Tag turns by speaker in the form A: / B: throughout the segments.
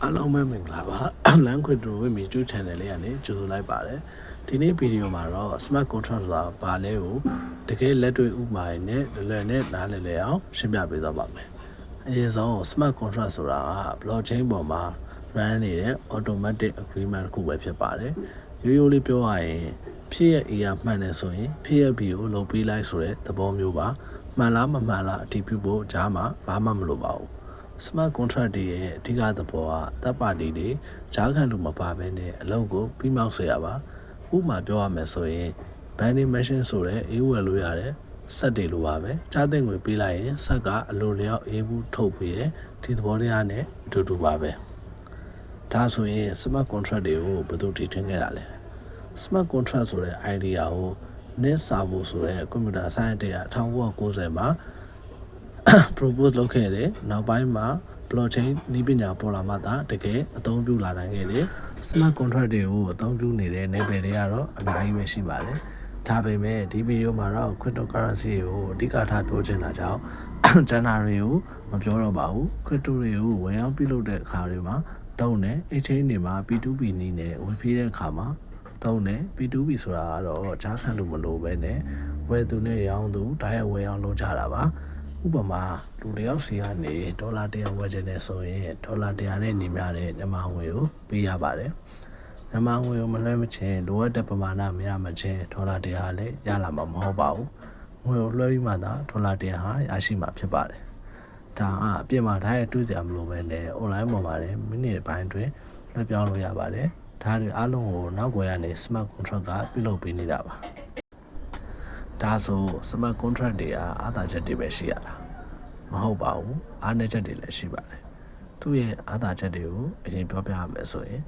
A: အားလုံးပဲမင်္ဂလာပါလမ်းခွေတူဝိမီ YouTube channel လေးကနေကြိုဆိုလိုက်ပါတယ်ဒီနေ့ဗီဒီယိုမှာတော့ smart contract ဆိုတာဘာလဲကိုတကယ်လက်တွေ့ဥပမာနဲ့လွယ်နဲ့နားလည်လည်အောင်ရှင်းပြပေးသွားပါမယ်အရင်ဆုံး smart contract ဆိုတာက blockchain ပေါ်မှာ run နေတဲ့ automatic agreement တစ်ခုပဲဖြစ်ပါတယ်ရိုးရိုးလေးပြောရရင်ဖြစ်ရ A ကမှန်တယ်ဆိုရင်ဖြစ်ရ B ကိုလုပ်ပေးလိုက်ဆိုတဲ့သဘောမျိုးပါမှန်လားမမှန်လားအတည်ပြုဖို့ကြားမှာဘာမှမလိုပါဘူးsmart contract တွေရဲ့အဓိကသဘောကတပ်ပါတီတွေကြားခံလို့မပါဘဲနဲ့အလုပ်ကိုပြီးမောက်စေရပါဥပမာပြောရမယ်ဆိုရင် vending machine ဆိုတဲ့အေးဝယ်လို့ရတယ်ဆက်တွေလိုပါပဲကြားသိငွေပေးလိုက်ရင်ဆက်ကအလိုလျောက်အေးဘူးထုတ်ပေးတယ်ဒီသဘောတရားနဲ့အတူတူပါပဲဒါဆိုရင် smart contract တွေကိုဘယ်သူတည်ထွင်ခဲ့တာလဲ smart contract ဆိုတဲ့ idea ကို net servo ဆိုတဲ့ computer science တွေက1990မှာpropose လုပ်ခဲ့တယ်နောက်ပိုင်းမှာ blockchain နည်းပညာပေါ်လာမှသာတကယ်အသုံးပြုလာနိုင်ခဲ့တယ် smart contract တွေကိုအသုံးပြုနေတဲ့ level တွေကတော့အများကြီးပဲရှိပါတယ်ဒါပေမဲ့ဒီဗီဒီယိုမှာတော့ cryptocurrency ကိုအဓိကထားပြောချင်တာကြောင့်ကျန်တာတွေကိုမပြောတော့ပါဘူး crypto တွေကိုဝင်ရောက်ပြုလုပ်တဲ့အခါတွေမှာသုံးတယ် exchange တွေမှာ P2P နည်းနဲ့ဝင်ပြေးတဲ့အခါမှာသုံးတယ် P2P ဆိုတာကတော့ကြားခံလို့မလိုပဲနဲ့ဝယ်သူနဲ့ရောင်းသူဒါရိုက်ဝယ်အောင်လုပ်ကြတာပါဥပမာလူတယောက်စီကနေဒေါ်လာ100ဝယ်ချင်တယ်ဆိုရင်ဒေါ်လာ100နဲ့ညီမျှတဲ့မြန်မာငွေကိုပေးရပါတယ်မြန်မာငွေကိုမလွှဲမချင်းလိုအပ်တဲ့ပမာဏမရမချင်းဒေါ်လာ100လည်းရလာမှာမဟုတ်ပါဘူးငွေကိုလွှဲပြီးမှသာဒေါ်လာ100ဟာရရှိမှာဖြစ်ပါတယ်ဒါကအပြင်မှာဒါရိုက်တွေ့စရာမလိုပဲနဲ့ online ပေါ်မှာလည်းမိနစ်ပိုင်းတွင်လွှဲပြောင်းလို့ရပါတယ်ဒါတွေအားလုံးကိုနောက်ွယ်ကနေ smart contract ကပြုလုပ်ပေးနေတာပါဒါဆို smart contract တွေကအားသာချက်တွေပဲရှိရတာမဟုတ်ပါဘူးအားနည်းချက်တွေလည်းရှိပါတယ်သူ့ရဲ့အားသာချက်တွေကိုအရင်ပြောပြရမယ်ဆိုရင်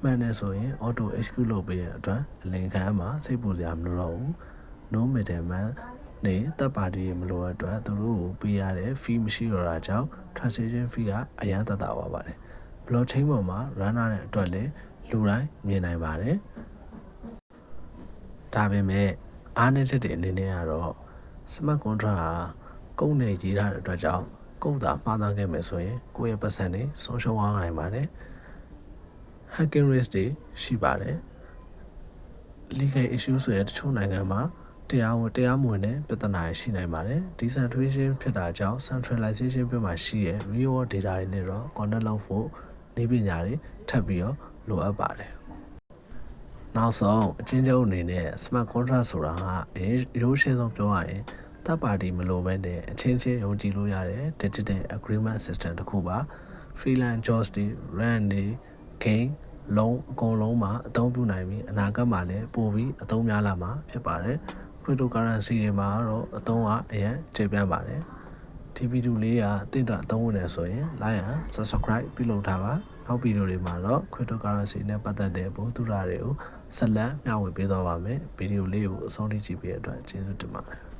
A: မှန်တယ်ဆိုရင် auto execute လုပ်ပေးတဲ့အတွက်အလင်ခံမှာစိတ်ပူစရာမလိုတော့ဘူး no middleman နဲ့တပ်ပါတီမလိုတဲ့အတွက်သူတို့ကိုပေးရတဲ့ fee မရှိတော့တာကြောင့် transaction fee ကအရန်သက်သာသွားပါတယ် blockchain ပေါ်မှာ run တဲ့အတွက်လည်းလူတိုင်းမြင်နိုင်ပါတယ်ဒါပေမဲ့အားနည်းချက်တွေအနေနဲ့ကတော့ smart contract ဟာကုန်းနဲ့ရေးထားတဲ့အတွက်ကြောင့်ကုန်းသာမှားသားခဲ့မယ်ဆိုရင်ကိုယ့်ရဲ့ပတ်စံတွေဆုံးရှုံးသွားနိုင်ပါတယ် hacking risk တွေရှိပါတယ် legal issue ဆိုတဲ့တချို့နိုင်ငံမှာတရားမဝင်တဲ့ပြဿနာတွေရှိနိုင်ပါတယ် decentralization ဖြစ်တာကြောင့် centralization ဘက်မှာရှိတဲ့ real world data တွေနဲ့တော့ connect လုပ်ဖို့နည်းပညာတွေထပ်ပြီးတော့လိုအပ်ပါတယ်နောက်ဆုံးအချင်းချင်းအနေနဲ့ smart contract ဆိုတာကအရိုးရှင်းဆုံးပြောရရင်တပ်ပါတီမလိုပဲနဲ့အချင်းချင်းယုံကြည်လို့ရတဲ့ digital agreement system တစ်ခုပါ freelance jobs တွေ rent တွေ game လုံးအကုန်လုံးမှာအသုံးပြုနိုင်ပြီးအနာဂတ်မှာလည်းပိုပြီးအသုံးများလာမှာဖြစ်ပါတယ် cryptocurrency တွေမှာတော့အသုံးကအရင်ကျေပြန့်ပါတယ်ဒီဗီဒီယိုလေးကတင့်တာအသုံးဝင်နေဆိုရင် like and subscribe ပြုလုပ်ထားပါနောက်ဗီဒီယိုတွေမှာတော့ cryptocurrency နဲ့ပတ်သက်တဲ့ဗဟုသုတတွေကိုဆက်လက်မျှဝေပေးသွားပါမယ်ဗီဒီယိုလေးကိုအဆုံးထိကြည့်ပေးတဲ့အတွက်ကျေးဇူးတင်ပါတယ်